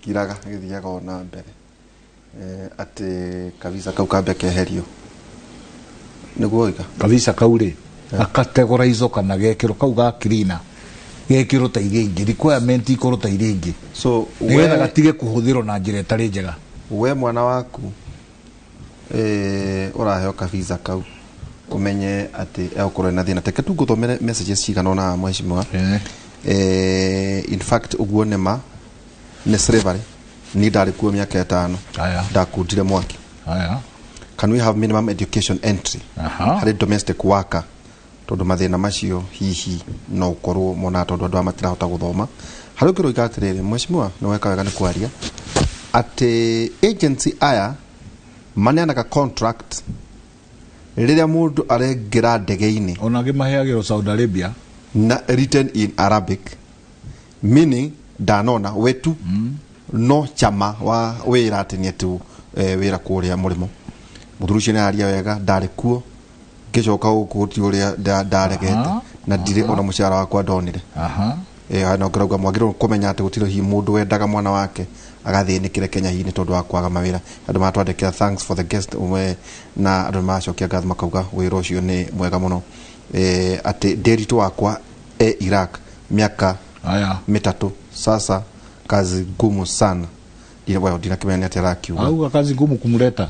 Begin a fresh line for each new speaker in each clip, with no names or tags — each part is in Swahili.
gĩtiraga gĩthiaga ona mbere atĩ kabisa kau kambe keherio nĩguo ika
kabisa kaure akategorize kana gekĩro kau ga cleaner gekĩro ta iria ingĩ requirement ikorwo ta iria ingĩ
so
nĩgetha gatige kũhũthĩrwo na njĩra ĩtarĩ njega
we mwana waku ũraheo kabisa kau umenye ati ekorwo na thina teke tu guthomere messages cigana na mheshimiwa in fact uguo nema ne slavery ni ndari kuo miaka 5 ndakundire mwaki can we have minimum education entry hari domestic worker tondu mathina macio hihi no ukorwo mona tondu andu amatira hota guthoma hari ukiro igatirire mheshimiwa no weka wega ni kwaria ati agency aya maneanaga contract riria mundu arengira ndege-ini
onage maheagiro Saudi Arabia
na written in Arabic meaning danona wetu no chama wa wira atini tu wira kuria murimo muthurucio ni aria wega ndari kuo ngicoka gukuti uria ndaregete na ndire ona mushara wakwa ndonire no ngrauga mwagiro kumenya ati gutiro hi mundu wendaga mwana wake agathinikire Kenya hii ni tondu wa kwaga mawira andu matwandikira thanks for the guest na andu macokia ngath makauga wira ucio ni mwega muno ati derito wakwa Iraq miaka mitatu sasa kazi ngumu sana ile bwana dina kimenya ati Iraq
au kazi ngumu kumuleta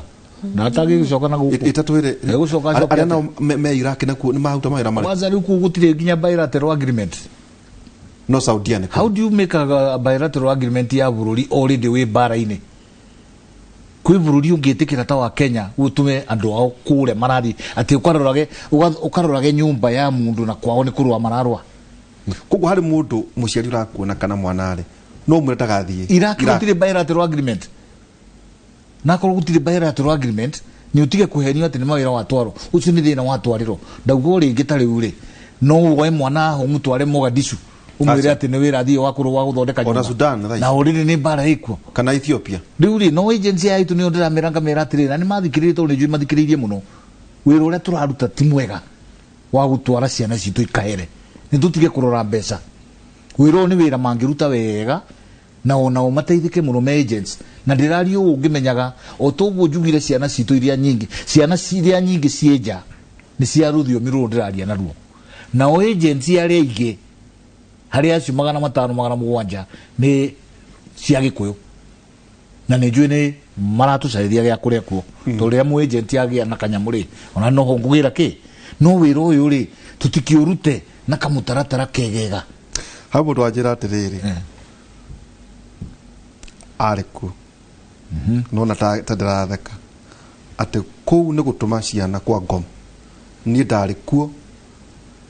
na atagi gucoka na guku
itatwire gucoka arena me Iraq na ku ni mahuta mawira mari
kwanza riku gutire ginya bilateral agreement
no Saudian.
How do you make a bilateral agreement ya bururi already we bara-ini kwi bururi ungitikira ta wa Kenya gutume andu ao kure marari ati ukarorage nyumba ya mundu na kwao ni kurwa mararwa
kuko hari mundu muciari urakuona kana mwanare no mweta gathie
Iraq gutire bilateral agreement na ko gutire bilateral agreement ni utige kuhenio ati ni mawira watwaro ucio ni thina watwariro ndaugo ringi tari ure no we mwana ho mutware Mogadishu umwire ati ni wira thio wakuru wa guthondeka
nyumba na Sudan
na urire ni bara ikuo
kana Ethiopia
riuri no agency ya itu ni ndira miranga miratire na ni mathikirire to ni njui mathikiririe muno wira uria turaruta ti mwega wa gutwara ciana citu ikahere ni tutige kurora mbeca wira ni wira mangiruta wega na ona o mateithike muno me agents na ndirario ungimenyaga o toguo njugire ciana citu iria nyingi ciana ciria nyingi cieja ni cia ruthio miru ndiraria naruo na o agency ya rege hari acio 500-700 ni cia Gikuyu na ni njui ni maratucarithia gya kuria kuo to ria mu agent agia na kanyamuri ona no ho ngugira ki no wira uyu ri tutikiurute na kamutaratara kegega
habo twajira atiriri ariku no na tadiratheka ati kou ni gutuma ciana kwa ngom ni ndari kuo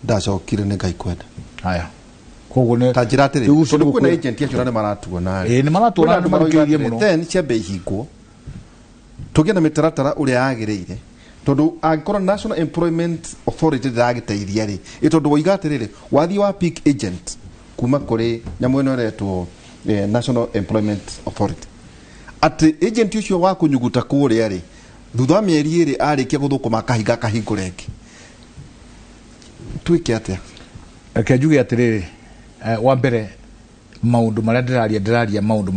ndacokire ni ngai kwenda
haya kogo ne
tajirate tondu kuna agent ya churane maratuona
ni maratuona ni marukirie muno
then ciambe ihingwo tugie na mitaratara uria agirire tondu angikora National Employment Authority ndagiteithia ri itondu woigatirire wathi wa peak agent kuma kuri nyamu ino retwo National Employment Authority ati agent ucio wa kunyuguta kuria ri thutha mieri iri arikia guthukuma kahingurenge twike atia
akejuge atiriri wa mbere maundu maria ndiraria maundu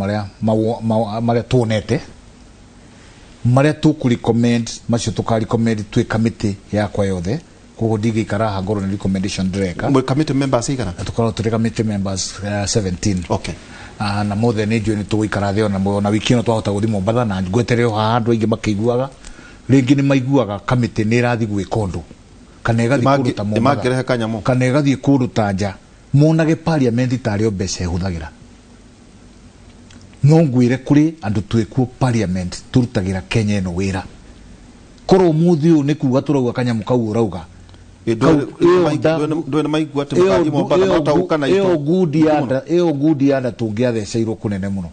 maria tuonete maria tukurecommend macio tukarecommend twi committee yakwa yothe kogo ndigikara ha ngoro ni recommendation direka
mwe committee members igana
tukorwo turi committee members 17
okay
na mothe ni njui ni tuguikara thio na wiki ino twahota guthi Mombatha na ngweterero ha andu aingi makiguaga ringi ni maiguaga committee ni irathi gwika undu kana igathi kuruta
Mombatha
kana igathi kuruta nja monage parliament tario mbeca ihuthagira no ngwire kuri andu twikuo parliament turutagira Kenya ino wira koro muthi u ni kuga turauga kanyamu kau urauga
ndo na maigua te makaji Mombatha nota ukana
eo gudi anda tungiatheceirwo kunene muno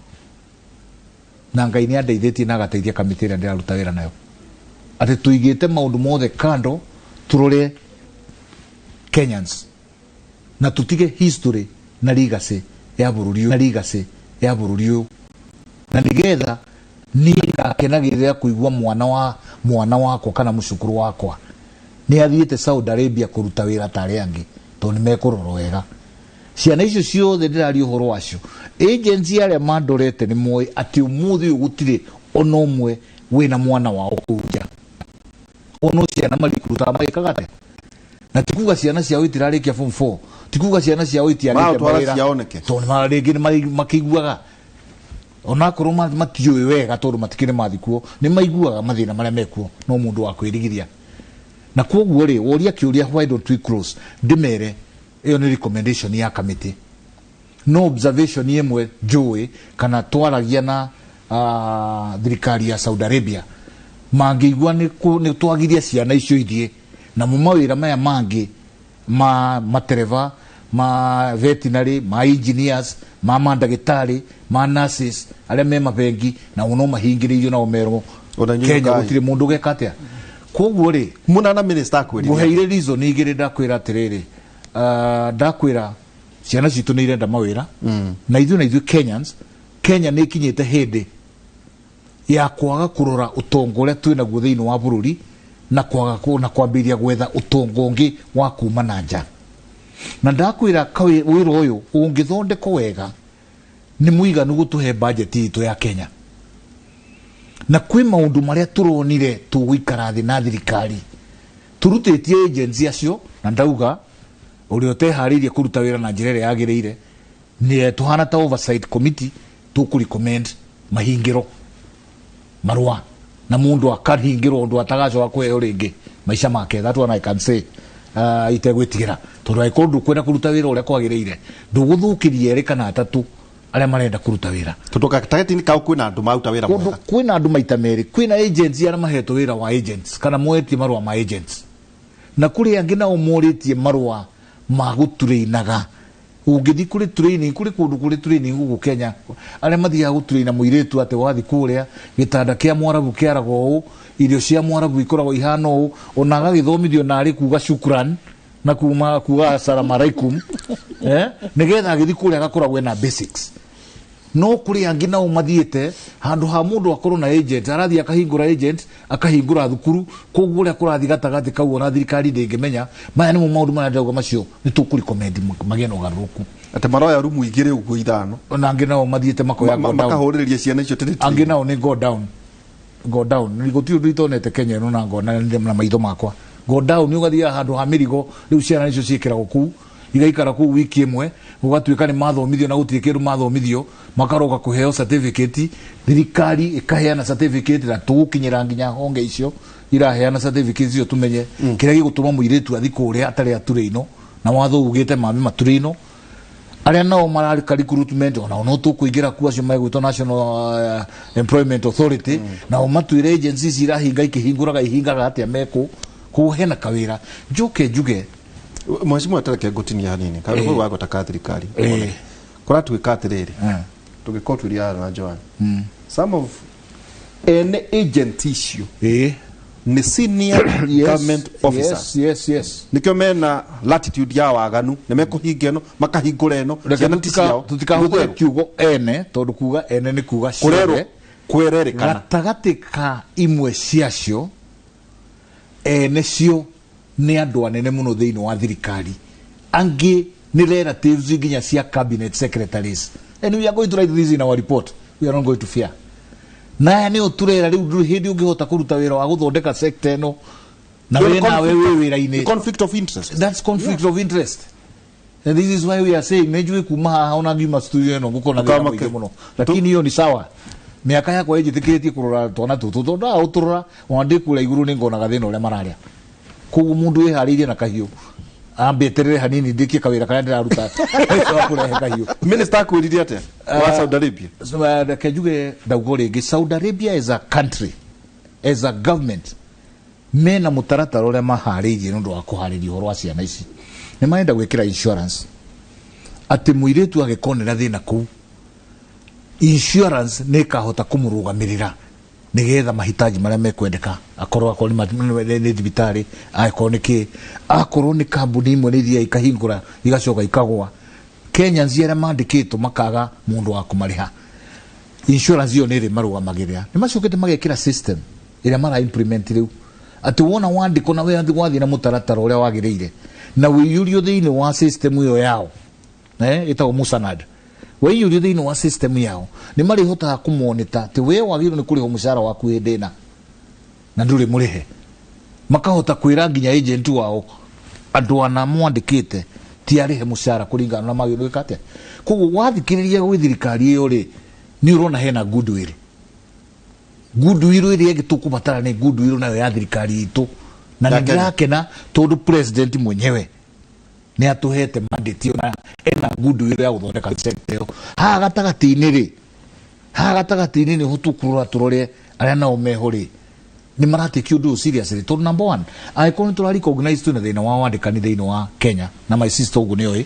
na ngai ni andeithĩtie na agateithia kamiti ĩrĩa ndĩraruta wĩra nayo ati tuigĩte maũndũ mothe kando turore Kenyans na tutige history na legacy ya bũrũri ũyũ na nigetha ni ngakenagĩrĩra kuigua mwana wakwa kana mũcukuru wakwa ni athiĩte Saudi Arabia kuruta wĩra ta arĩa angĩ to ni mekurorwo wega ciana icio ciothe ndĩraria ũhoro wacio agency aria mandorete ni moe ati umuthi gutire ono mwe wina mwana wao kuja ono ciana malikuruta maikagate na tikuga ciana ciao itirarikia form 4 tikuga ciana ciao itiarite mawira to mararigi ni makiguaga ona koroma matiwe wega tondu matikire mathikuo ni maiguaga mathina maria mekuo no mundu wa kwirigithia na koguo ri woria kiuria why don't we close ndimere iyo ni recommendation ya committee no observation yemwe joe kana twaragia na thirikari ya Saudi Arabia mangĩigua nĩ twagiria ciana icio ithie na mawĩra maya mangi matereva ma veterinary ma engineers ma mandagĩtarĩ ma nurses arĩa me mabengi na no mahingĩrĩirio na omero Kenya gũtirĩ mũndũ geka atĩa koguo rĩ
munana minister akwĩrire
guheire reason igĩrĩ ndakwĩra atĩrĩrĩ ndakwĩra ciana citũ nĩ irenda mawĩra na ithuĩ Kenya nĩ ikinyĩte hĩndĩ ya kwaga kurora utongo uria twina guo thiini wa bururi na kwaga na kwambiria gwetha utongo ungi wa kuma na nja na ndakwira wira uyu ungithondeko wega ni muiganu gutuhe budget itu ya Kenya na kwi maundu maria turonire tugwikara thi na thirikari turutitie agency acio na ndauga uri oteharirie kuruta wira na njira iria yagiriire ni tuhana ta oversight committee tukurecommend mahingiro marua na mundu akahingirwo ndu atagacoka kweo ringi maisha make that one I can say itegwitigira tondu ai kundu kwenda kuruta wira uria kwagiriire nduguthukirie eri kana atatu aria marenda kuruta wira
tutoka targeting kau kwina andu mauta wira mwega
kwina andu maita meri kwina agency aria mahetwo wira wa agents kana mwetie marua ma agents na kuri angi na umuritie marua magutureinaga ungithi kuri training kuri kundu kuri training gugu Kenya aria mathiaga gutraina muiretu ate wathi kuria gitanda kia mwarabu kiarago u irio cia mwarabu ikoragwo ihana u onaga githomithio nari kuga shukran na kuma kuga assalamu alaikum nigetha githi kuria gakoragwo na basics no kuri angi na umathiete handu ha mundu akorwo na agent arathi akahingura agent akahingura thukuru koguo ria kurathi gatagati kau ona thirikari ndingimenya maya ni maundu mara ndauga macio ni tukuri comment mageno garuku
ate maroya rumu igire uguo ithano
ona angi nao mathiete makoya go down
makahuriria ciana icio tene
angi nao ni go down ni gutiu ritonete Kenya no na ngona na maitho makwa go down ni ugathia handu ha mirigo riu ciana icio ciikiragwo ku igaikara ku wiki imwe gugatuika ni mathomithio na gutire kindu mathomithio makaroka kuheo certificate thirikari ikaheana certificate na tugukinyira nginya honge icio iraheana certificate icio tumenye kiria gigutuma muiretu athi kuria atari aturino na watho ugite mami maturino aria nao marari recruitment ona no tukuingira ku acio megwito National Employment Authority na umatuire agencies irahinga ikihinguraga ihingaga atia meko kuhena kawira njuge
mwacimu atareke gutinia hanini kandi kwa wako takathirikari kora twikatiriri tugikotwa iria na Joan some of an agent issue ni senior government officers
yes
nikyo mena latitude ya waganu ne mekuhingeno makahingura eno
tutikahuthira kiugo ene tondu kuga ene ni kuga
kurero kwererekana
gatagati ka imwe ciacio ene cio ni andu anene muno thiini wa thirikari angi ni relatives nginya cia cabinet secretaries and we are going to write this in our report we are not going to fear na ni oturera riu hindi ungihota kuruta wira wa guthondeka sector eno na we wira-ini
conflict of interest
that's conflict of interest and this is why we are saying nejwe kuma haona ngima studio eno gukona thina muno lakini hiyo ni sawa miaka yakwa ejitikiretie kurora twana tutu tonda uturora wandikura iguru ni ngonaga thina uria mararia kugu mundu wihariirie na kahiu ambeterere hanini ndikie kawira kana ndiraruta kurehe kahiu
minister akwiririe ate wa Saudi Arabia
kejuge ndaugo Saudi Arabia is a country as a government mena mutaratara uria mahariirie nundu wa kuhariria horo wa ciana ici ni maenda gwikira insurance ati muiretu agikonera thina ku insurance ne kahota kumurugamirira nigetha mahitaji maria mekwendeka akorwo ni thibitari akorwo ni kambuni imwe ni thia ikahingura igacoka ikagwa Kenya nziara mandikitwo makaga mundu wa kumariha insurance yo niri marugamagirira ni macokete magekira system ira mara implement riu ati wona wandiko na we wathi na mutaratara uria wagiriire na wiyurio thiini wa system iyo yao itago musanad waiyũrio thĩinĩ wa system yao nĩ marĩhotaga kũmonita atĩ we wagĩrĩirwo nĩ kũrĩhwo mũcara waku hĩndĩ ĩna na ndũrĩ mũrĩhe, makahota kwĩra nginya agent wao andũ ana mwandĩkĩte ti arĩhe mũcara kũringana na magĩrĩirwo gwĩka atĩa. Koguo wathikĩrĩria gwĩ thirikari ĩyo rĩ, nĩ ũrona hena goodwill ĩrĩa ĩngĩ tũkũbatara nĩ goodwill nayo ya thirikari itũ, na nĩ ndĩrakena tondũ president mwenyewe nĩ atũhete mandate na ena goodwill ya gũthondeka sector ĩyo. Haha gatagatĩ-inĩ nĩ ho tũkũrora tũrore arĩa nao meho rĩ nĩ maratekio ũndũ seriously, tondũ number one angĩkorwo nĩ tũra recognize twĩna thĩna wa wandĩkani thĩinĩ wa Kenya na my sister ũguo nĩoĩ,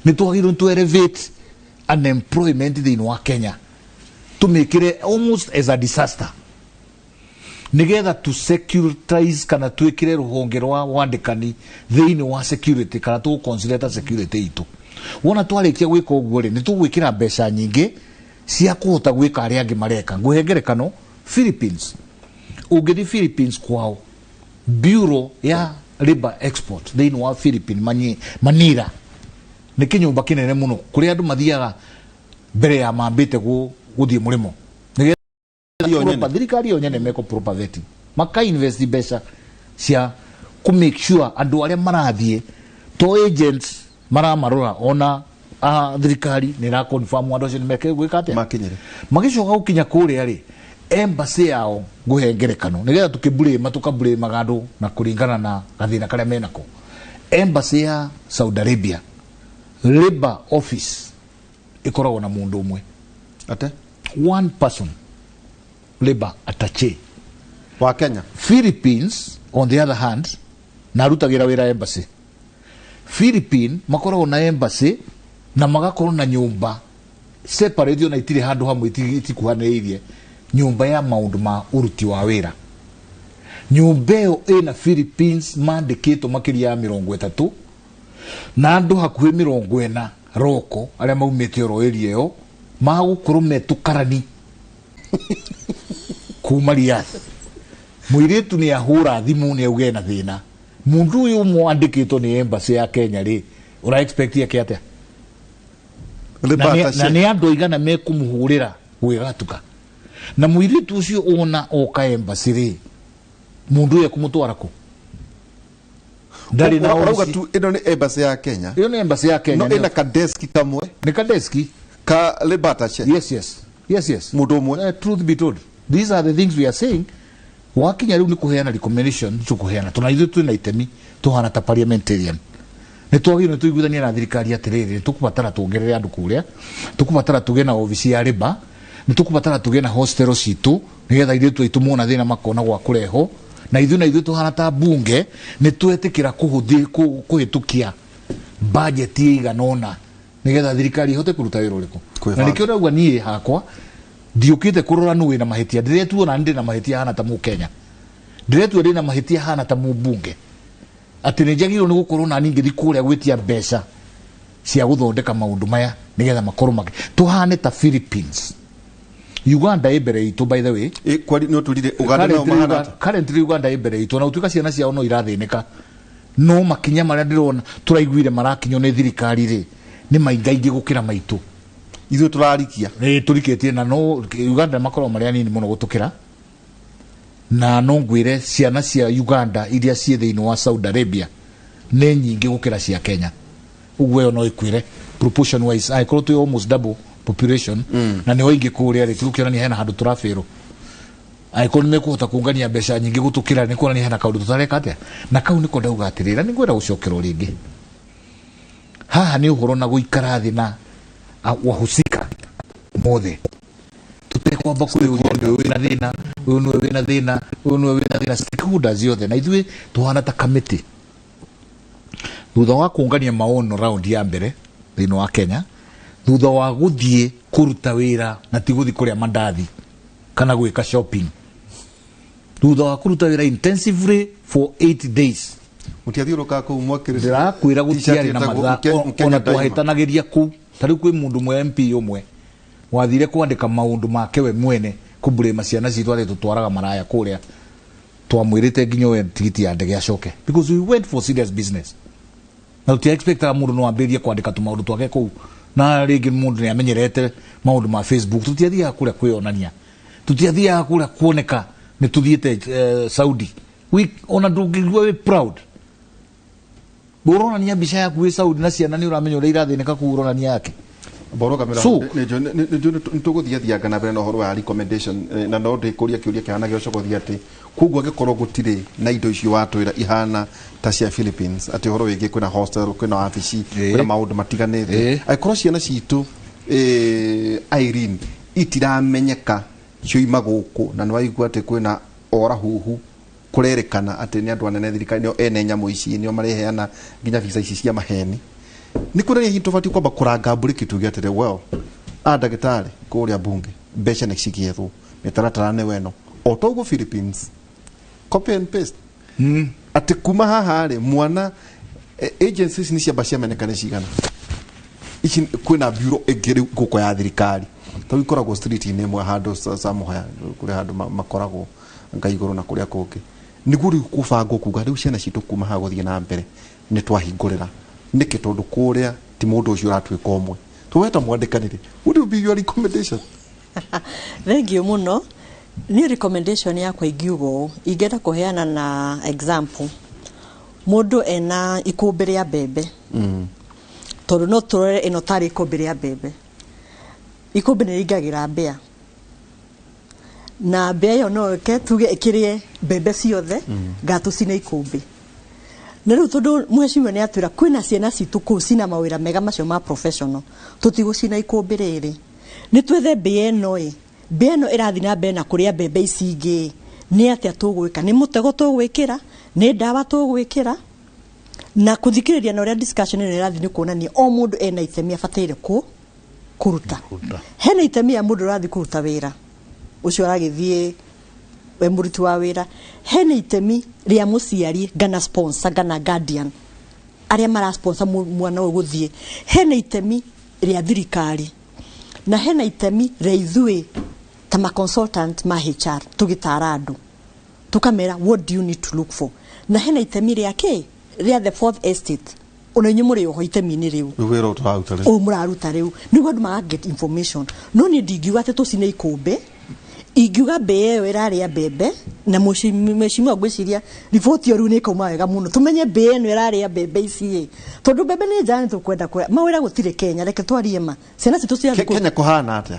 nĩ twagĩrĩirwo nĩ elevate unemployment thĩinĩ wa Kenya tumĩkĩre almost as a disaster, nigetha tu securitize kana twĩkĩre rũhonge rwa wandĩkani thĩinĩ wa security kana tũ consider security itũ. Wona twarĩkia gwĩka ũguo rĩ, nĩ tũgwĩkĩra mbeca nyingĩ cia kũhota gwĩka arĩa angĩ mareka. Ngũhe ngerekano, Philippines, ũngĩthiĩ Philippines kwao bureau ya labor export thĩinĩ wa Philippines Manila nĩ kĩnyũmba kĩnene mũno kũrĩa andũ mathiaga mbere ya mambĩte gũthiĩ mũrĩmo, thirikari yo nyene meko proper vetting, maka invest mbeca cia ku make sure andũ arĩa marathiĩ to agents maramarora, ona thirikari nĩ ra confirm andũ acio nĩ meke gwĩka atĩa makinyire magĩcoka gũkinya kũrĩa rĩ, embassy yao ngũhe ngerekano nĩgetha tukabure magandũ na kũringana na gathĩna karĩa menako. Embassy ya Saudi Arabia labor office ikoragwo na mũndũ ũmwe
ate
one person labor attaché
wa Kenya.
Philippines on the other hand narutagira wĩra embassy. Philippines makoragwo na embassy na magakorwo na nyũmba separate na itirĩ handũ hamwe itikuhanĩrĩirie, nyũmba ya maũndũ ma uruti wa wĩra. Nyũmba ĩyo ĩna Philippines mandĩkĩtwo makĩria ya 30 na andũ hakuhĩ 40 roko arĩa maumĩte oro area ĩyo magũkorwo metũkarani kuma Riyadh. Mũirĩtu nĩ ahũra thimũ nĩ auge na thĩna, mũndũ ũyũ mwandĩkĩtwo nĩ embassy ya Kenya rĩ, ũra expect yake atĩa? Na nĩ andũ aigana mekũmũhũrĩra gwĩgatuka, na mũirĩtu ũcio ona oka embassy rĩ, mũndũ ũyũ ekũmũtwara kũ? Ndari na
urauga tu ino ni embassy ya Kenya.
Iyo ni embassy ya Kenya.
No ina kadeski kamwe.
Ni kadeski
ka lebata che.
Yes.
Mundu umwe.
Truth be told, these are the things we are saying. Wakinya riu ni kuheana recommendation tukuheana. Tuna ithu twina itemi tuhana ta parliamentarian. Ni twagirwo tuiguithania na thirikari atiriri, tukubatara tuongerere andu kuria, tukubatara tuge na ofisi ya labor, ni tukubatara tuge na hostel citu, nigetha ithu twitu mona thina makona gwa kureho. Na ithu tuhana ta bunge nĩ twetĩkĩra kũhĩtũkia budget iganona nigetha thirikari ihote kũruta wĩra ũrĩkũ. Na nĩkĩo ndauga niĩ hakwa ndiũkĩte kũrora nũ wĩna mahĩtia, ndiretua ndĩ na mahĩtia hana ta Mũkenya, ndiretua ndĩ na mahĩtia hana ta mũbunge, atĩ nĩ njagĩrĩirwo nĩ gũkorwo na ningĩ kũrĩa gwĩtia mbeca cia gũthondeka maũndũ maya nigetha makorwo tuhane ta Philippines. Uganda ibere itu by the way
kwani no tulire Uganda no mahana
currently Uganda ibere itu na utuka ciana ciao no irathĩnĩka, no makinya marĩa ndĩrona tũraiguire marakinywo nĩ thirikari rĩ nĩ maingaingĩ gũkĩra maitũ
ithuĩ tũrarikia
tũrikĩtie, na no Uganda makorwo marĩa nini mũno gũtũkĩra, na no ngwĩre ciana cia Uganda iria ciĩ thĩinĩ wa Saudi Arabia nĩ nyingĩ gũkĩra cia Kenya. Ũguo ĩyo no ĩkwĩre proportion wise aikorwo twĩ almost double population na nĩ oingi kũrĩa rĩ tũkĩonania hena handũ tũrafĩrwo, aikorwo nĩ mekũhota kũngania mbeca nyingĩ gũtũkĩra nĩ kuonania hena kaũndũ tũtareka atĩa. Na kau nĩko ndauga atĩrĩra nĩ ngwenda gũcokerwo rĩngĩ haha nĩ ũhoro na gũikara thĩ na wahusika mothe tũtekwamba kũrĩũria ũyũ wĩna thĩna, ũyũ nĩwe wĩna thĩna, ũyũ nĩwe wĩna thĩna, stakeholders yothe, na ithuĩ tuhana ta kamĩtĩ thutha wa kũngania maono round ya mbere thĩinĩ wa Kenya, thutha wa gũthiĩ kũruta wĩra na ti gũthiĩ kũrĩa mandathi kana gwĩka shopping, thutha wa kũruta wĩra intensively for 8 days
mutiathiũrũka kũu mwakĩrĩ
ndĩrakwĩra gũtiarĩ na mathaa ona twahĩtanagĩria kũu. Tarĩu kwĩ mũndũ mwe MP ũmwe wathire kwandĩka maũndũ make we mwene kũburĩma ciana citũ arĩa tũtwaraga maraya kũrĩa, twamwĩrĩte nginya we tigiti ya ndege acoke because we went for serious business, na tũtia expectaga mũndũ no ambĩrĩrie kwandĩka tũmaũndũ twake kũu na rĩngĩ mũndũ nĩ amenyerete maũndũ ma Facebook tutiathiaga kũrĩa kwĩonania tutiathiaga kũrĩa kuoneka nĩ tuthiĩte Saudi ona ndũngĩigua wĩ proud ũronania mbica yaku wĩ Saudi na ciana nĩ ũramenya ũrĩa irathĩnĩka kũu ũronania yake
boro kamera nĩ tũgũthiathia kana mbere na ũhoro wa recommendation na no ndĩkũria kĩũria kĩhana gĩoco gũthiĩ atĩ koguo angĩkorwo gũtirĩ na indo icio watwĩra ihana ta cia Philippines atĩ ũhoro wĩgiĩ kwĩna hostel kwĩna wabici kwĩna maũndũ matiganĩte angĩkorwo ciana citũ Irene itiramenyeka cioima gũkũ na nĩ waigua atĩ kwĩna ora huhu kũrerĩkana atĩ nĩ andũ anene thirikari nĩo ene nyamũ ici nĩo mareheana nginya visa ici cia maheni nĩ kũrĩa hihi tũbatiĩ kwamba kũranga mbũrĩki tuge atĩrĩ well ndagĩtarĩ kũrĩa bunge mbeca nĩ cigĩethwo mĩtaratara nĩ weno o ta ũguo Philippines copy and paste atĩ kuma haha rĩ mwana agencies nĩ ciamba ciamenyeka nĩ cigana ici kwĩna bureau ĩngĩ rĩu gũkũ ya thirikari tondũ ikoragwo street-inĩ ĩmwe handũ Samoa kũrĩa handũ makoragwo ngai igũrũ na kũrĩa kũngĩ nĩguo rĩu kũbangwo kuga rĩu ciana citũ kuma haha gũthiĩ na mbere nĩ twahingũrĩra nĩkĩ tondũ kũrĩa ti mũndũ ũcio ũratuĩka ũmwe tũweta mwandĩkanĩre would you be your recommendation
thengiũ mũno nĩ recommendation yakwa ingiuga ingĩenda kũheana na example mũndũ ena ikũmbĩ rĩa mbembe tondũ no tũrore ĩno tarĩ ikũmbĩ rĩa mbembe ikũmbĩ nĩ rĩingagĩra mbĩa na mbĩa ĩyo no ke tuge ĩkĩrĩe mbembe ciothe ngatũcina ikũmbĩ na rĩu tondũ mheshimiwa nĩ atwĩra kwĩna ciana citũ kũu cina mawĩra mega macio ma professional tũtigũcina ikũmbĩ rĩrĩ nĩ twethe mbĩa ĩno ĩrathiĩ na mbere na kũrĩa mbembe ici ingĩ nĩ atĩa tũgwĩka nĩ mũtego tũgwĩkĩra nĩ ndawa tũgwĩkĩra na kũthikĩrĩria na ũrĩa discussion ĩno ĩrathiĩ nĩ kuonania o mũndũ ena itemi abataire kũruta hena itemi ya mũndũ ũrathiĩ kũruta wĩra ũcio aragĩthiĩ we mũruti wa wĩra hena itemi rĩa mũciari gana sponsor gana guardian arĩa mara sponsor mwana ũyũ gũthiĩ hena itemi rĩa thirikari na hena itemi rĩa ithuĩ ta ma consultant ma HR tũgĩtara andũ tukamera what do you need to look for na hena itemi rĩa rĩa the fourth estate ona inyuĩ mũrĩ oho itemi-inĩ rĩu mũraruta rĩu nĩguo andũ maga get information no niĩ ndingiuga atĩ tũcine ikũmbĩ ingiuga mbĩa ĩyo ĩrarĩa mbembe na mheshimiwa ngwĩciria riboti ĩyo rĩu nĩ ĩkauma wega mũno tũmenye mbĩa ĩno ĩrarĩa mbembe ici tondũ mbembe nĩ njega nĩ tũkwenda kũrĩa mawĩra gũtirĩ Kenya reke twarie ma ciana citũ cia
Kenya kũhana atĩa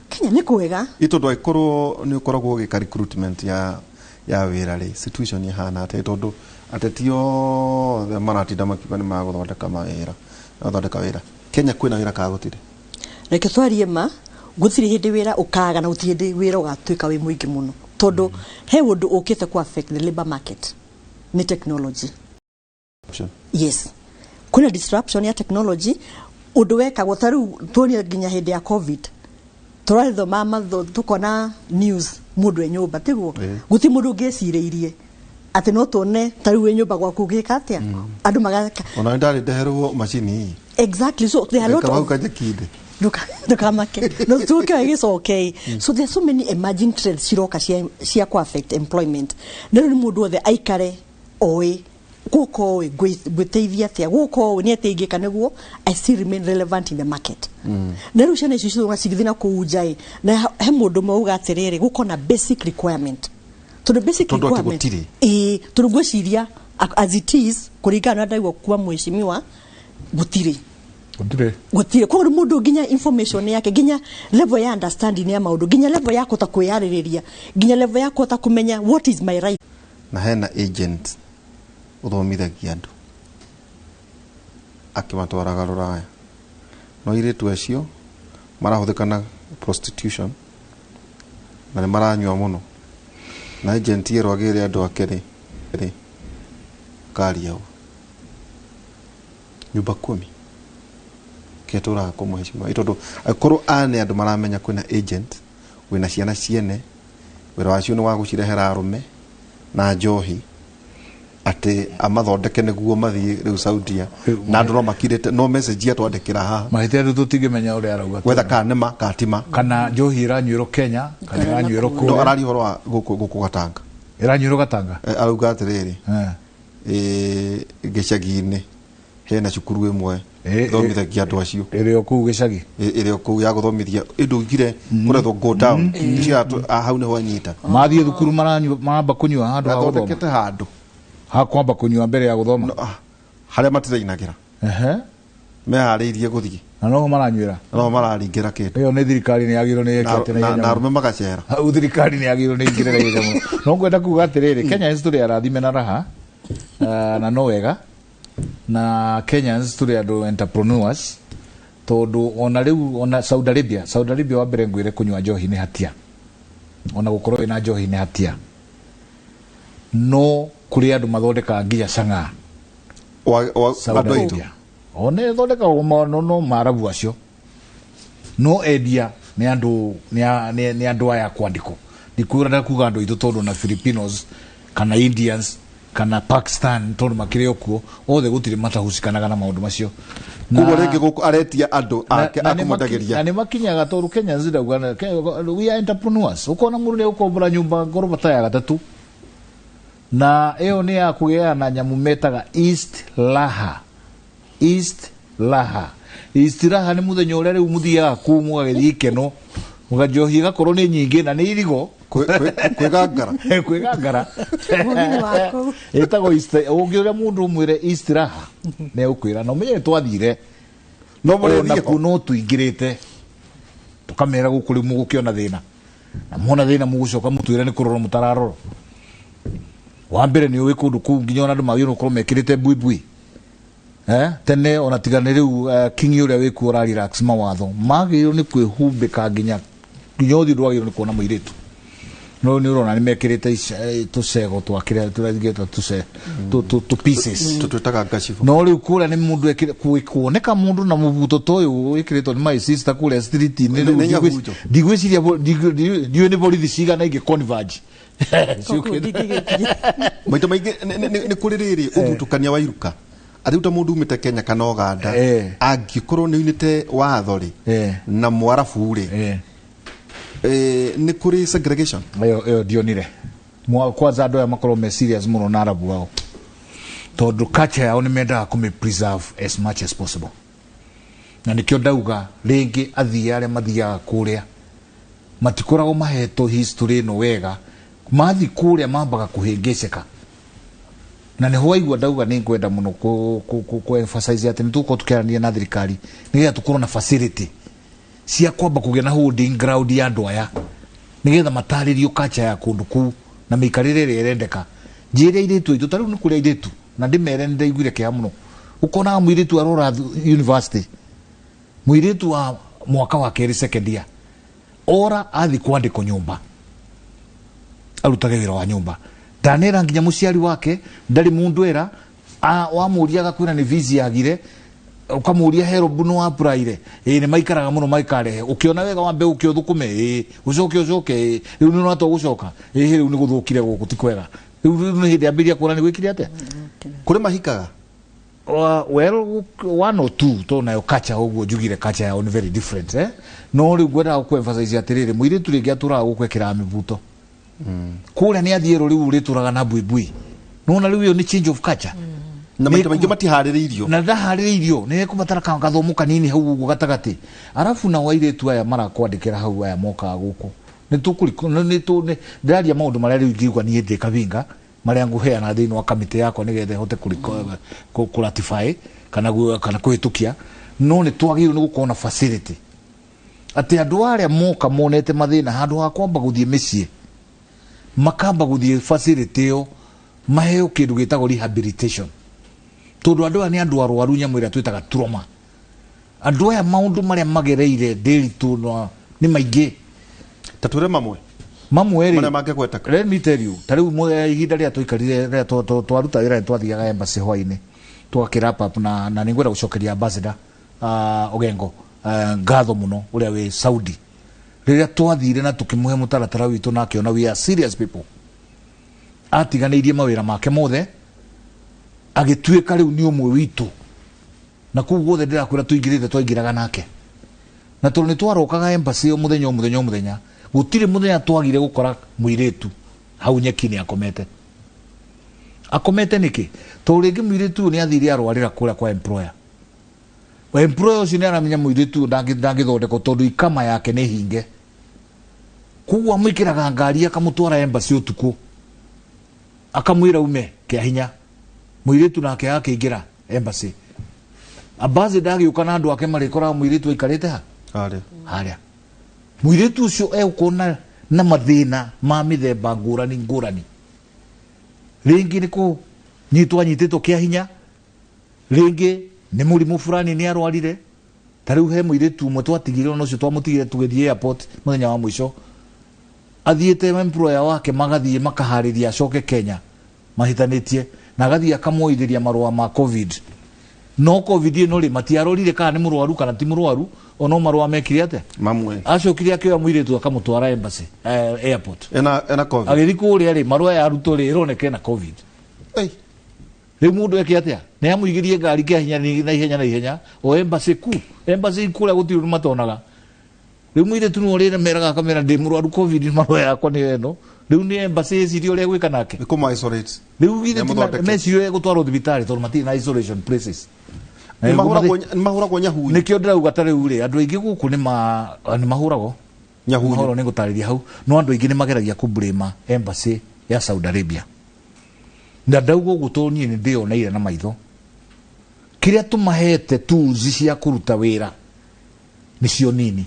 Kenya nĩ kwega
tondũ angĩkorwo nĩ ũkoragwo ũgĩka recruitment ya wĩra rĩ situation ihana atĩa tondũ ateti othe maratinda makiuga nĩ magũthondeka wĩra Kenya kwĩna wĩra kaga gũtirĩ
reke twarie ma gũtirĩ hĩndĩ wĩra ũkaga na gũtirĩ hĩndĩ wĩra ũgatuĩka wĩ mũingĩ mũno tondũ he ũndũ ũkĩte ku affect the labor market ni technology yes kuna disruption ya technology ũndũ wekagwo ta rĩu tuonie nginya hĩndĩ ya covid tũrathoma matho tukona news mũndũ enyũmba tiguo gũti mũndũ ũngĩcirĩirie atĩ no tuone ta rĩu enyũmba gwaku gĩka atĩa andũ magaka
ona ndarĩ ndeherwo macini
exactly so there are a lot of no tuke okay so there's so many emerging trends ciroka cia ku affect employment nero ni mundu othe aikare oe guko oe gwĩteithia atĩa guko oe ni ateithĩka nĩguo I still remain relevant in the market nero ciana icio ciona cigithina kuunja na he mundu mauga atĩrĩrĩ guko na basic requirement to the basic requirement turugwĩciria as it is kũringana na ndaigua kwa mheshimiwa gũtirĩ kwa mũndũ nginya information yake nginya level ya understanding ya maũndũ nginya level ya kota kwĩyarĩrĩria nginya level ya kota kumenya what is my right
na hena agent ũthomithagia andũ akĩmatwaraga rũraya no irĩtu acio marahũthĩka na prostitution na nĩ maranyua mũno na agent ĩyo agĩrĩ andũ ake rĩ karia nyumba 10 ketura ko mheshimiwa itondo akoro ane andũ maramenya kwina agent wina ciana ciene wira wacio ni wa gucirehera arume na njohi ate amathondeke niguo mathie riu Saudia na andũ no makirite no message ya twandikira haha
mahite andũ tutingimenya uria arauga
wetha kanema katima
kana njohi iranyuĩrwo Kenya kana iranyuĩrwo kũ
no arari horo wa guku Gatanga
iranyuĩrwo Gatanga
arauga atiriri gicagi-inĩ hena cukuru imwe thomithagia andå acio
ĩrĩ o kũu gĩcagi
ĩrĩ o kũu ya gũthomithia ĩndũngire kũrethwo go down cia hau nĩho anyita
mathiĩ thukuru maramba kũnyua handũ ha gũthoma
athondekete handũ
ha kwamba kũnyua mbere ya gũthoma
harĩa matithainagĩra meharĩirie gũthiĩ
na noho maranyuĩra
no mararingĩra kĩndũ
ĩyo nĩ thirikari nĩ yagĩrĩirwo nĩ ĩkĩte na
na arũme magacera
hau thirikari nĩ yagĩrĩirwo nĩ ingĩre na ihenya mũno no ngwenda kuga atĩrĩrĩ Kenyans tũrĩ arathime na raha na no wega na Kenyans tũrĩ andũ entrepreneurs tondũ ona rĩu ona Saudi Arabia wa mbere ngwĩre kũnyua njohi nĩ hatia ona gũkorwo ĩna njohi nĩ hatia no kũrĩ andũ mathondekaga nginya cang'aa
andũ aitũ
ona ĩthondekagwo no maarabu acio no endia nĩ andũ aya kwandĩkwo ndikwĩra kuga andũ aitũ tondũ na Filipinos kana Indians kana Pakistan tondũ makĩrĩ okuo othe gũtirĩ matahusikanaga na maũndũ macio
koguo rĩngĩ gũkũ aretia andũ ake akũmwendagĩria
na nĩ makinyaga tondũ Kenya ndauga we are entrepreneurs ũkona mũndũ nĩ ũkombora nyũmba ngoroba ta ya gatatũ na ĩyo nĩ ya kũgĩana nyamũ metaga East Laha nĩ mũthenya ũrĩa rĩu mũthiaga kuu mũgagĩthiĩ ikeno mũganjohi gakorwo nĩ nyingĩ na nĩ irigo kwĩgangara ĩtagwo ũngĩũrĩa mũndũ ũmwĩre East Laha nĩ ũkwĩra na ũmenye twathire nakuo no tũingĩrĩte tũkamera gũkũ rĩu mũgũkĩona thĩna na mwona thĩna mũgũcoka mũtwĩre nĩ kũrorwo mũtararorwo wa mbere nĩ ũĩ kũndũ kũu nginya ona andũ magĩrĩirwo gũkorwo mekĩrĩte buibui tene ona tigana rĩu kingi ũrĩa wĩkuo ũra relax mawatho magĩrĩirwo nĩ kwĩhumbĩka nginya ũthiũ ndwagĩrĩirwo nĩ kuona mũirĩtu no nĩ ũrona nĩ mekĩrĩte tũcego twakĩrĩa tũragĩtwo pieces
tũtwĩtaga ngacibo
no rĩu kũrĩa nĩ mũndũ kuoneka mũndũ na mũbuto ta ũyũ wĩkĩrĩtwo nĩ my sister kũrĩa street-inĩ ndigwĩciria ndiũĩ nĩ borithi cigana ingĩ converge
maita maingĩ nĩ kũrĩ rĩrĩ ũthutũkania wa iruka athiuta mũndũ umĩte Kenya kana Uganda angĩkorwo nĩ unĩte watho rĩ na mwarabu rĩ nĩ kũrĩ segregation
ĩyo ndionire kwanza andũ aya makorwo me serious mũno na arabu wao tondũ culture yao nĩ mendaga kũmĩ preserve as much as possible na nĩkĩo ndauga rĩngĩ athii arĩa mathiaga kũrĩa matikoragwo mahetwo history ĩno wega mathi kũrĩa mambaga kũhĩngĩcĩka na nĩ waigua ndauga nĩ ngwenda mũno ku-emphasize atĩ nĩ tũkorwo tũkĩaranĩria na thirikari nĩgetha tũkorwo na facility cia kwamba kũgĩa na holding ground ya andũ aya nĩgetha matarĩrio culture ya kũndũ kũu na mĩikarĩre ĩrĩa ĩrendeka njĩre airĩtu aitũ tarĩu nĩ kũrĩ airĩtu na ndĩmere nĩ ndaiguire kĩeha mũno ũkonaga mũirĩtu arora university mũirĩtu wa mwaka wa kerĩ second year ora athi kwandĩkwo nyũmba arutage wĩra wa nyũmba ndanera nginya mũciari wake ndarĩ mũndũ era wamũriaga kwĩna nĩ visa yagire ukamuria herobu no applyire nĩ maikaraga mũno maikarehe ukiona wega wambe ukio thukume ucoke riu nĩ natwa gucoka riu nĩ guthukire gũkũ ti kwega riu nĩ hĩndĩ ambiria kuona nĩ gwĩkire atĩa
kũrĩ mahikaga
well one or two to nayo culture ũguo njugire culture yao nĩ very different no rĩu ngwenda gũkũemphasize atĩrĩrĩ mũirĩtu rĩngĩ atũraga gũkwĩkĩra mĩbuto kũrĩa nĩ athiĩ rĩu rĩtũraga na buibui nona rĩu ĩyo nĩ change of culture
na maita maingĩ matiharĩrĩirio
na ndaharĩrĩirio nĩ kũbatara gathomo kanini hau ũguo gatagatĩ arabu na wairĩtu aya marakwandĩkĩra hau aya mokaga gũkũ nĩ ndĩraria maũndũ marĩa rĩu ingiuga niĩ ndĩ Kavinga marĩa ngũheana thĩinĩ wa kamĩtĩ yakwa nĩgetha hote kũratify kana kũhĩtũkia no nĩ twagĩrĩirwo nĩ gũkorwo na facility atĩ andũ arĩa moka monete mathĩna handũ ha kwamba gũthiĩ mĩciĩ makamba gũthiĩ facility ĩyo maheo kĩndũ gĩtagwo rehabilitation tondũ andũ aya nĩ andũ arwaru nyamũ ĩrĩa twĩtaga trauma andũ aya maũndũ marĩa magereire ndĩritũ nĩ maingĩ
ta twĩre
mamwe
marĩa mangĩgweta
let me tell you ta rĩu ihinda rĩrĩa tũikarire rĩrĩa twaruta wĩra nĩ twathiaga embassy hwainĩ tũgakĩrap up na nĩ ngwenda gũcokeria ambassador Ogengo ngatho mũno ũrĩa wĩ Saudi rĩrĩa twathire na tũkĩmũhe mũtaratara witũ na akĩona we are serious people atiganĩirie mawĩra make mothe agĩtuĩka rĩu nĩ ũmwe witũ na kũu guothe ndĩrakwĩra tũingĩrĩte twaingĩraga nake na tondũ nĩ twarokaga embassy mũthenya gũtirĩ mũthenya twagire gũkora mũirĩtu hau nyeki-inĩ akomete nĩkĩ tondũ rĩngĩ mũirĩtu nĩ athire arwarĩra kũrĩa kwa employer employer ucio nä aramenya må irä tu ndangä thondeko tondå ikama yake nä hinge koguo amå kä raga ngari akamå twara embassy å tukå akamwä ra ume kä a hinya må irä tu nake akä ingä ra embassy ambassy ndagä å ka na andå ake marä koraga må irä tu aikarä te ha harä a må irä tu å cio egå na mathä na ma mä themba ngå rani rä ngä nä kå nyitwo anyitä two kä a hinya rä ngä nä må rimå fulani nä arwarire ta rä u he må irä tu mwe twatigire ona å cio twamå tigire tå gä thiä airport må thenya wa må ico athiä te employer wake magathiä makaharä ria acoke Kenya mahitanä tie na agathiä akamoithä ria marũa ma covid no covid ä no rä matiarorire kana nä må rwaru kana ti må rwaru ono marũa mekire atä
mamwe
acokire akä oya må irä tu akamå twara embassy airport
ena covid
agä thiä kå rä a rä marũa yarutwo rä ä roneke na covid rä u må ndå eke atä a nä amå igä rie ngari kä hinya na ihenya o embassy kå rä a gå tirå nä matonaga rä u må irä tu nä rä meraga akamera ndä må rwaru covid marũa yakwa nä eno rä u nä embassy ĩcirie å rä a gwä ka nake
nä kå ma isolate
rä u mecirio gå twarwo thibitarä tondå matirä na isolation places
nä mahå ragwo nyahunyu
nä kä o ndä rauga tarä u rä andå aingä gå kå nä mahå ragwo
nyahunyu
nä gå tarä ria hau no andå aingä nä mageragia kå blame embassy ya Saudi Arabia na ndauga å guo tondå niä nä ndä oneire na maitho kä rä a tå mahete tools cia kå ruta wä ra nä cio nini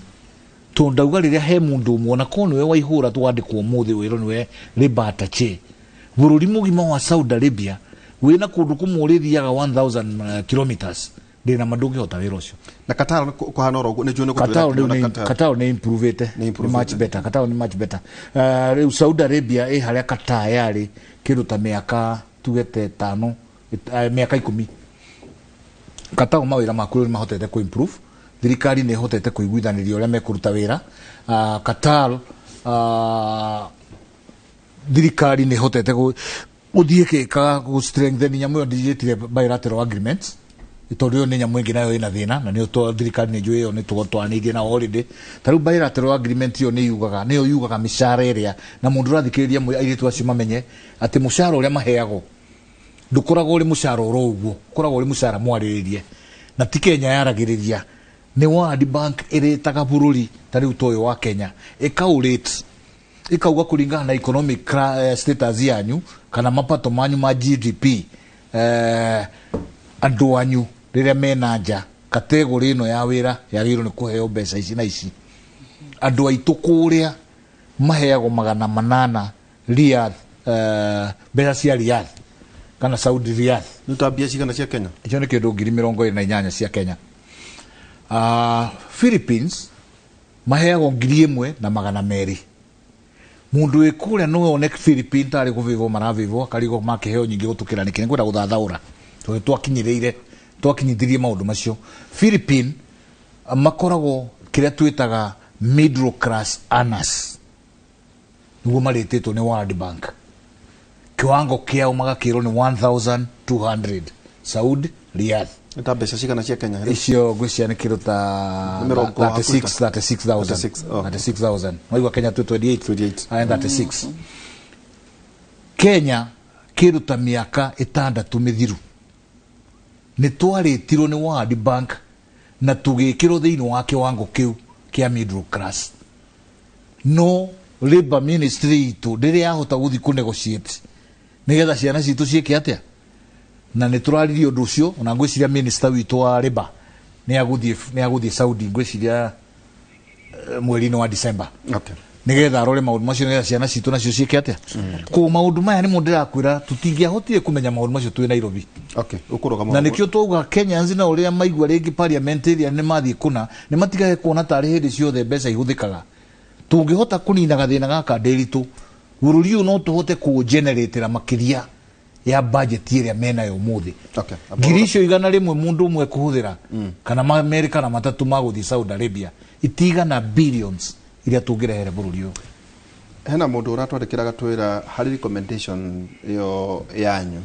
tondå ndauga rä rä a he må ndå å mwe ona korwo nä we waihå ra twandä kwo må thä wä ro nä we Libatache bå rå ri må gima wa Saudi Arabia wä na kå ndå kå må rä thiaga 1000 kilometers ndä na mandå ngä hota wä ra å cio
na Qatar kå hana oro nä njå
Qatar nä improvete nä much better Qatar nä much better rä u Saudi Arabia ä harä a Qatar yarä kä rå ta mä aka tugete 5 mä aka 10 Qatar mawä ra maku nä mahotete kå improve thirikari nä hotete kå iguithanä ria å rä a mekå ruta wä ra Qatar thirikari nä hotete gå thiä kä ka gå strengthen nyamå ä yo ndijätire bilateral agreements tondå ä yo nä nyamå ä ngä nayo ä na thä na na nä o thirikari nä njå ä yo nä twanä irie na holiday ta rä u bilateral agreement ä yo nä yo yugaga mä cara ä rä a na må ndå rathikä rä ria airä tu acio mamenye atä må cara å rä a maheagwo ndå koragwo å rä må cara å ro å guo koragwo å rä må cara mwarä rä rie na ti Kenya yaragä rä ria nä World Bank ä rä taga bå rå ri ta rä u ta å yå wa Kenya ä ikauga kå ringana na economic status yanyu kana mapato manyu ma GDP andå anyu rä rä a mena nja kategori ä no ya wä ra yagä irwo nä kå heo mbeca ici na ici andå aitå kå rä a maheagwo 800 Riyadh mbeca cia Riyadh kana Saudi Riyadh
nä ta mbia cigana cia Kenya
icio nä kä ndå 28,000 cia Kenya Philippines maheagwo 1,200 mundu wä kå rä a no one Philippines tarä gå vä maravä akarigwo makeheo nyingä gå tå kä ra nä kä nä ngwenda gå thathaå ra tondå twakinyä rä ire twakinyithirie maå ndå macio Philippines makoragwo kä rä a twä taga middle class earners niguo marä tä two nä World Bank kiwango kiao magakä rwo nä 1,200 Saudi Riyadh
nä ta mbeca cigana cia Kenya
icio ngwä cia nä kä rå ta 36,000 waigua Kenya 28 36 Kenya kä rå ta mä aka 6 mä thiru nä twarä tirwo nä World Bank na tå gä kä rwo thä inä wa kiwango kä u kä a middle class no Labour Ministry itå ndä rä yahota gå thiä kå negotiate nä getha ciana citå ciäke atä na nä tå raririe å ndå å cio ona ngwä ciria minista witå wa Labour nä agå thiä Saudi ngwä ciria mweri-inä wa December nä getha arore maå ndå macio nä getha ciana citå nacio ciäke atä kå maå ndå maya nä mo ndä rakwä ra tå tingä ahotire kå menya maå ndå macio twä Nairobi na nä kä o twauga Kenyans na å rä a maigua rä ngä parliament ä rä a nä mathiä kå na nä matigage kuona tarä hä ndä ciothe mbeca ihå thä kaga tå ngä hota kå nina gathä na gaka ndä ritå bå rå ri å no tå hote kå generate ra makä ria ya budget ä rä a menayo må thä ngiri icio 100 må ndå å mwe kå hå thä ra kana merä kana matatå ma gå thiä Saudi Arabia itigana billions iria tå ngä rehere bå rå ri å
hena må ndå å ratwandä kä ra gatwä ra harä recommendation ä yo yanyu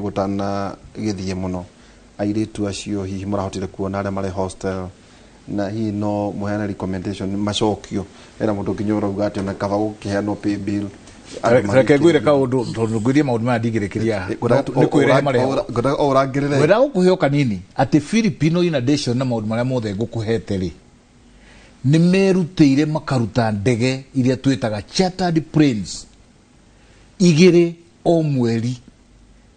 gå tana gä thiä må no airä tu acio hihi må rahotire kuona arä a marä hostel na hihi no må heane recommendation macokio hena må ndå nginya å rauga atä ona kaba gå kä heanwo pay bill
reke ngwire kaundu tondu ngwirie maundu maya ndigirikiria ni kwire maria
orangirire
wera gukuheo kanini ati Filipino in addition na maundu maria mothe ngukuhete ri ni merutire makaruta ndege iria twitaga chartered planes igire o mweri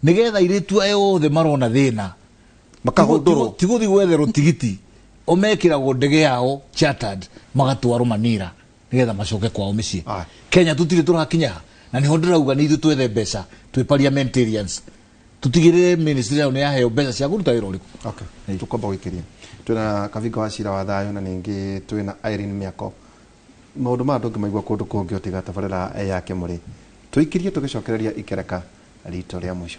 nigetha iritu ayo othe marona thina makahundurwo tiguthi gwetherwo tigiti omekiragwo ndege yao chartered magatwarwo Manila nigetha macoke kwao micii Kenya tutire turakinya na niho ndirauga ni ithu twethe mbeca twi parliamentarians tutigirire ministry yao ni yaheo mbeca cia kuruta wira uriku
tukomba gwikiria twina Kavinga wa Cira wa Thayo na ningi twina Irene Miako maundu ma ndongi maigua kundu kungi utiga tabarira yake muri tuikirie tugicokereria ikereka rito ria mwisho.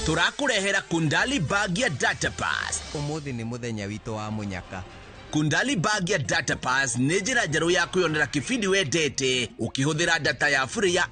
Turakurehera Kundali Bagia Data Pass.
Umuthi ni muthenya wito wa munyaka.
Kundali Bagia Data Pass ni njira njeru ya kuyonera kibindi wendete ukihuthira data ya free ya